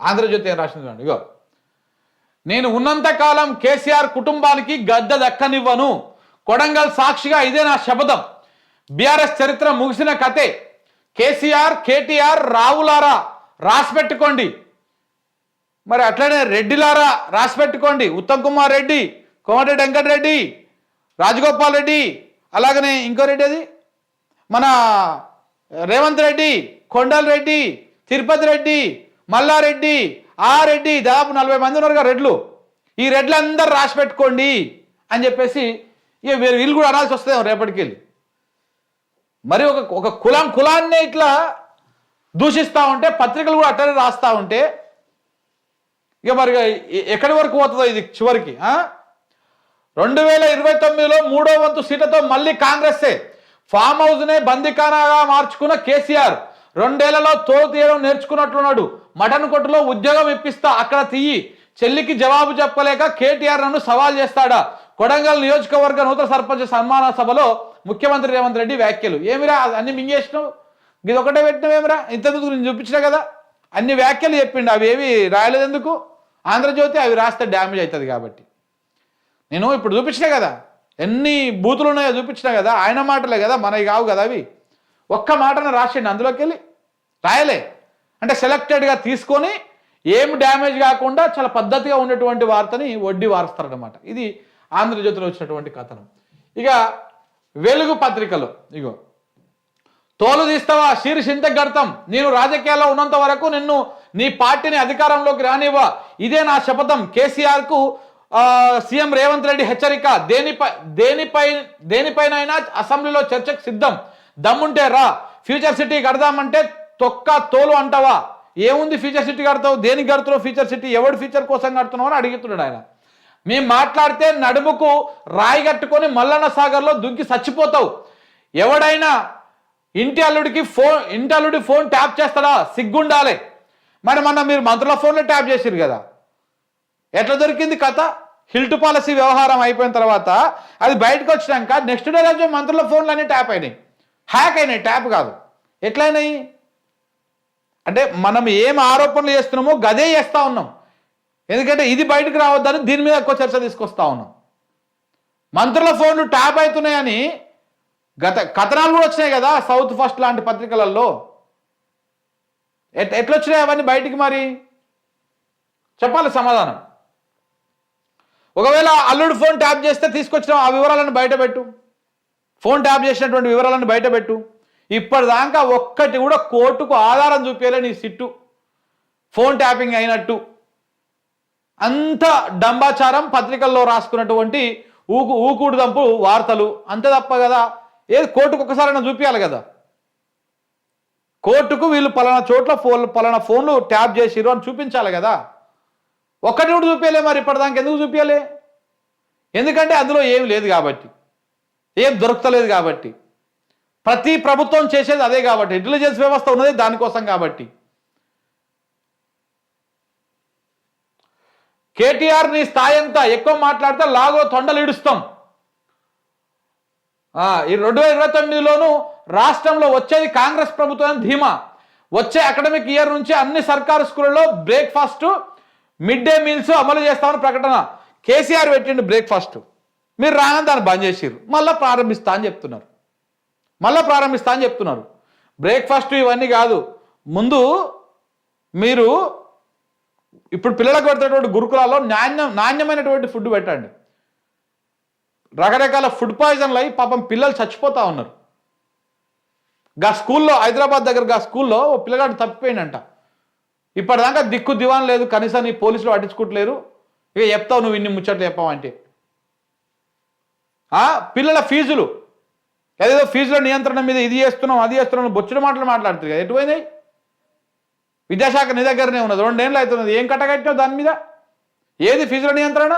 ఆంధ్రజ్యోతి ఏం రాసింది చూడండి. ఇగో, నేను ఉన్నంతకాలం కేసీఆర్ కుటుంబానికి గద్దె దక్కనివ్వను. కొడంగల్ సాక్షిగా ఇదే నా శపథం. బీఆర్ఎస్ చరిత్ర ముగిసిన కథే. కేసీఆర్, కేటీఆర్, రావులారా రాసి పెట్టుకోండి. మరి అట్లనే రెడ్డిలారా రాసి పెట్టుకోండి. ఉత్తమ్ కుమార్ రెడ్డి, కోమటిరెడ్డి వెంకటరెడ్డి, రాజగోపాల్ రెడ్డి, అలాగనే ఇంకో రెడ్డి అది మన రేవంత్ రెడ్డి, కొండల్ రెడ్డి, తిరుపతి రెడ్డి, మల్లారెడ్డి, ఆ రెడ్డి, దాదాపు 40 మంది ఉన్నారుగా రెడ్లు. ఈ రెడ్లు అందరు రాసి పెట్టుకోండి అని చెప్పేసి ఇక వీళ్ళు కూడా అనాల్సి వస్తుంది రేపటికి వెళ్ళి. మరి ఒక కులాన్నే ఇట్లా దూషిస్తూ ఉంటే, పత్రికలు కూడా అట్లనే రాస్తూ ఉంటే ఇక మరి ఎక్కడి వరకు పోతుందో ఇది చివరికి. 2029లో 3వ వంతు సీట్లతో మళ్ళీ కాంగ్రెస్సే. ఫామ్ హౌస్నే బందిఖానాగా మార్చుకున్న కేసీఆర్ 2 ఏళ్లలో తోలు తీయడం నేర్చుకున్నట్లున్నాడు. మటన్ కొట్టులో ఉద్యోగం ఇప్పిస్తా, అక్కడ తీయి. చెల్లికి జవాబు చెప్పలేక కేటీఆర్ నన్ను సవాల్ చేస్తాడా? కొడంగల్ నియోజకవర్గ నూతన సర్పంచ్ సన్మాన సభలో ముఖ్యమంత్రి రేవంత్ రెడ్డి వ్యాఖ్యలు. ఏమిరా అన్ని మింగేసినావు, ఇది ఒకటే పెట్టినావేమిరా, ఇంతకు నేను చూపించిన కదా. అన్ని వ్యాఖ్యలు చెప్పిండు, అవి ఏవి రాయలేదు ఎందుకు? ఆంధ్రజ్యోతి అవి రాస్తే డ్యామేజ్ అవుతుంది కాబట్టి. నేను ఇప్పుడు చూపించినా కదా, ఎన్ని బూతులు ఉన్నాయో చూపించినా కదా, ఆయన మాటలే కదా, మనవి కావు కదా అవి. ఒక్క మాటను రాసిండు, అందులోకి వెళ్ళి రాయలే. అంటే సెలెక్టెడ్గా తీసుకొని ఏం డ్యామేజ్ కాకుండా చాలా పద్ధతిగా ఉన్నటువంటి వార్తని వడ్డీ వారుస్తారనమాట. ఇది ఆంధ్రజ్యోతిలో వచ్చినటువంటి కథనం. ఇక వెలుగు పత్రికలో ఇగో, తోలు తీస్తావా శీర్ష్ ఇంత గడతాం, నేను రాజకీయాల్లో ఉన్నంత వరకు నిన్ను నీ పార్టీని అధికారంలోకి రానివ్వా, ఇదే నా శపథం. కేసీఆర్కు సీఎం రేవంత్ రెడ్డి హెచ్చరిక. దేనిపైనైనా అసెంబ్లీలో చర్చకు సిద్ధం, దమ్ముంటే రా. ఫ్యూచర్ సిటీ కడదామంటే తొక్క తోలు అంటావా? ఏముంది ఫ్యూచర్ సిటీ కడతావు, దేనికి కడుతున్నావు ఫ్యూచర్ సిటీ, ఎవడు ఫ్యూచర్ కోసం కడుతున్నావు అని అడుగుతున్నాడు ఆయన. మేము మాట్లాడితే నడుముకు రాయి కట్టుకొని మల్లన్న సాగర్లో దుంకి చచ్చిపోతావు. ఎవడైనా ఇంటి అల్లుడి ఫోన్ ట్యాప్ చేస్తాడా? సిగ్గుండాలి. మరి మీరు మంత్రుల ఫోన్లో ట్యాప్ చేసిరు కదా, ఎట్లా దొరికింది కథ? హిల్ట్ పాలసీ వ్యవహారం అయిపోయిన తర్వాత అది బయటకు వచ్చినాక నెక్స్ట్ డే రోజు మంత్రుల ఫోన్లు అన్నీ ట్యాప్ అయినాయి, హ్యాక్ అయినాయి, ట్యాప్ కాదు. ఎట్లయినాయి అంటే మనం ఏం ఆరోపణలు చేస్తున్నామో గదే చేస్తూ ఉన్నాం. ఎందుకంటే ఇది బయటకు రావద్దని దీని మీద ఎక్కువ చర్చ తీసుకొస్తా ఉన్నాం. మంత్రుల ఫోన్లు ట్యాప్ అవుతున్నాయని కథనాలు కూడా వచ్చినాయి కదా సౌత్ ఫస్ట్ లాంటి పత్రికలలో. ఎట్లొచ్చినాయి అవన్నీ బయటికి? మరి చెప్పాలి సమాధానం. ఒకవేళ అల్లుడు ఫోన్ ట్యాప్ చేస్తే తీసుకొచ్చిన ఆ వివరాలను బయటపెట్టు, ఫోన్ ట్యాప్ చేసినటువంటి వివరాలను బయటపెట్టు. ఇప్పటిదాకా ఒక్కటి కూడా కోర్టుకు ఆధారం చూపించలే నీ సిట్టు ఫోన్ ట్యాపింగ్ అయినట్టు. అంత డంబాచారం పత్రికల్లో రాసుకున్నటువంటి ఊకూడుదంపు వార్తలు అంతే తప్ప కదా. ఏది కోర్టుకు ఒక్కసారైనా చూపించాలి కదా, కోర్టుకు వీళ్ళు పలానా చోట్ల పలానా ఫోన్లు ట్యాప్ చేసిరు అని చూపించాలి కదా. ఒక్కటి కూడా చూపించలే. మరి ఇప్పటిదాకా ఎందుకు చూపించాలి? ఎందుకంటే అందులో ఏం లేదు కాబట్టి, ఏం దొరకలేదు కాబట్టి. ప్రతి ప్రభుత్వం చేసేది అదే కాబట్టి, ఇంటెలిజెన్స్ వ్యవస్థ ఉన్నది దానికోసం కాబట్టి. కేటీఆర్ నీ స్థాయి ఎంత, ఎక్కువ మాట్లాడితే లాగో తొండలు ఇడుస్తాం. ఈ 2029లోనూ రాష్ట్రంలో వచ్చేది కాంగ్రెస్ ప్రభుత్వం ధీమా. వచ్చే అకాడమిక్ ఇయర్ నుంచి అన్ని సర్కారు స్కూళ్ళలో బ్రేక్ఫాస్ట్, మిడ్ డే మీల్స్ అమలు చేస్తామని ప్రకటన. కేసీఆర్ పెట్టిండు బ్రేక్ఫాస్ట్, మీరు రాగానే దాన్ని బంద్ చేసిర్రు, మళ్ళీ ప్రారంభిస్తా అని చెప్తున్నారు. బ్రేక్ఫాస్ట్ ఇవన్నీ కాదు, ముందు మీరు ఇప్పుడు పిల్లలకు పెడుతున్నటువంటి గురుకులాల్లో నాణ్యమైనటువంటి ఫుడ్ పెట్టండి. రకరకాల ఫుడ్ పాయిజన్లు అయ్యి పాపం పిల్లలు చచ్చిపోతూ ఉన్నారు. స్కూల్లో హైదరాబాద్ దగ్గర స్కూల్లో ఓ పిల్లగాడు తప్పిపోయిందంట. ఇప్పటిదాకా దిక్కు దివాన్ లేదు, కనీసం నీ పోలీసులు పట్టించుకుంటలేరు. ఇక చెప్తావు నువ్వు ఇన్ని ముచ్చట్లు చెప్పావంటే. పిల్లల ఫీజులు ఏదేదో ఫీజుల నియంత్రణ మీద ఇది చేస్తున్నాం అది చేస్తున్నాం బొచ్చుడు మాటలు మాట్లాడుతుంది కదా, ఎటుపోయినాయి? విద్యాశాఖ నీ దగ్గరనే ఉన్నది, 2 ఏళ్ళు అవుతున్నది, ఏం కట్టగట్టావు దాని మీద? ఏది ఫీజుల నియంత్రణ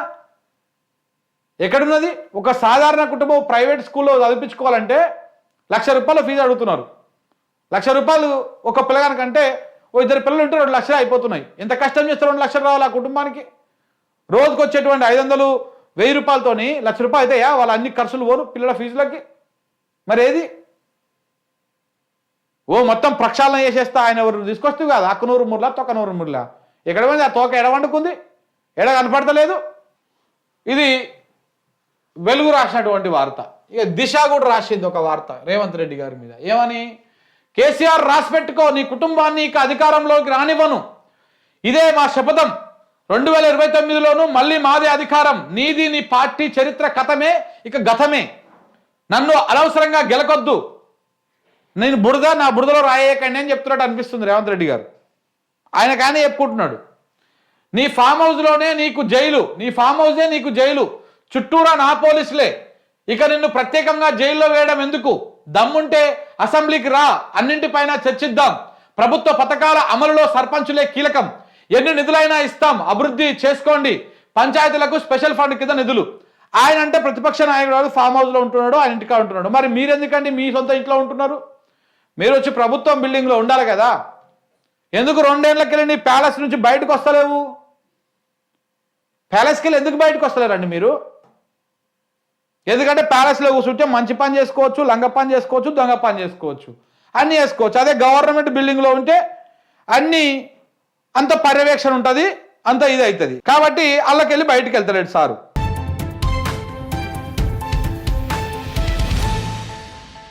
ఎక్కడున్నది? ఒక సాధారణ కుటుంబం ప్రైవేట్ స్కూల్లో చదివించుకోవాలంటే ₹1,00,000 ఫీజు అడుగుతున్నారు. ₹1,00,000 ఒక పిల్లగానికంటే ఓ 2 పిల్లలు ఉంటే 2 లక్షలు అయిపోతున్నాయి. ఎంత కష్టం చేస్తే 2 లక్షలు రావాలి ఆ కుటుంబానికి? రోజుకు వచ్చేటువంటి 500, ₹1,000తోని ₹1,00,000 అయితే వాళ్ళ అన్ని ఖర్చులు పోను పిల్లల ఫీజులకి. మరి ఏది? మొత్తం ప్రక్షాళన చేసేస్తా ఆయన ఎవరు తీసుకొస్తే కాదు, అక్కనూరు ముర్లా తొక్కనూరు ముర్లా ఎక్కడ పోయింది ఆ తోక ఎడ వండుకుంది, ఎడ కనపడతలేదు. ఇది వెలుగు రాసినటువంటి వార్త. ఇక దిశ కూడా రాసింది ఒక వార్త రేవంత్ రెడ్డి గారి మీద. ఏమని? కేసీఆర్ రాసి పెట్టుకో, నీ కుటుంబాన్ని ఇక అధికారంలోకి రానివ్వను, ఇదే మా శపథం, 2029లోనూ మళ్ళీ మాదే అధికారం, నీది నీ పార్టీ చరిత్ర కథమే ఇక గతమే, నన్ను అనవసరంగా గెలకొద్దు, నేను నా బురదలో రాయేయకండి అని చెప్తున్నట్టు అనిపిస్తుంది రేవంత్ రెడ్డి గారు. ఆయన కానీ చెప్పుకుంటున్నాడు, నీ ఫామ్ హౌస్లోనే నీకు జైలు, నీ ఫామ్ హౌసే నీకు జైలు, చుట్టూరా నా పోలీసులే, ఇక నిన్ను ప్రత్యేకంగా జైల్లో వేయడం ఎందుకు, దమ్ముంటే అసెంబ్లీకి రా, అన్నింటిపైన చర్చిద్దాం, ప్రభుత్వ పథకాల అమలులో సర్పంచులే కీలకం, ఎన్ని నిధులైనా ఇస్తాం, అభివృద్ధి చేసుకోండి, పంచాయతీలకు స్పెషల్ ఫండ్ కింద నిధులు. ఆయన అంటే ప్రతిపక్ష నాయకుడు ఫామ్ హౌస్లో ఉంటున్నాడు, ఆయన ఇంటికా ఉంటున్నాడు. మరి మీరెందుకండి మీ సొంత ఇంట్లో ఉంటున్నారు? మీరు వచ్చి ప్రభుత్వం బిల్డింగ్లో ఉండాలి కదా. ఎందుకు 2 ఏళ్ళకి వెళ్ళి నీ ప్యాలెస్ నుంచి బయటకు వస్తలేవు? ప్యాలెస్కి వెళ్ళి ఎందుకు బయటకు వస్తలేరండి మీరు? ఎందుకంటే ప్యాలెస్లో కూర్చుంటే మంచి పని చేసుకోవచ్చు, లంగ పని చేసుకోవచ్చు, దొంగ పని చేసుకోవచ్చు, అన్నీ చేసుకోవచ్చు. అదే గవర్నమెంట్ బిల్డింగ్లో ఉంటే అన్నీ అంత పర్యవేక్షణ ఉంటుంది, అంత ఇది అవుతుంది. కాబట్టి అల్లకెళ్ళి బయటకు వెళ్తాడు సారు.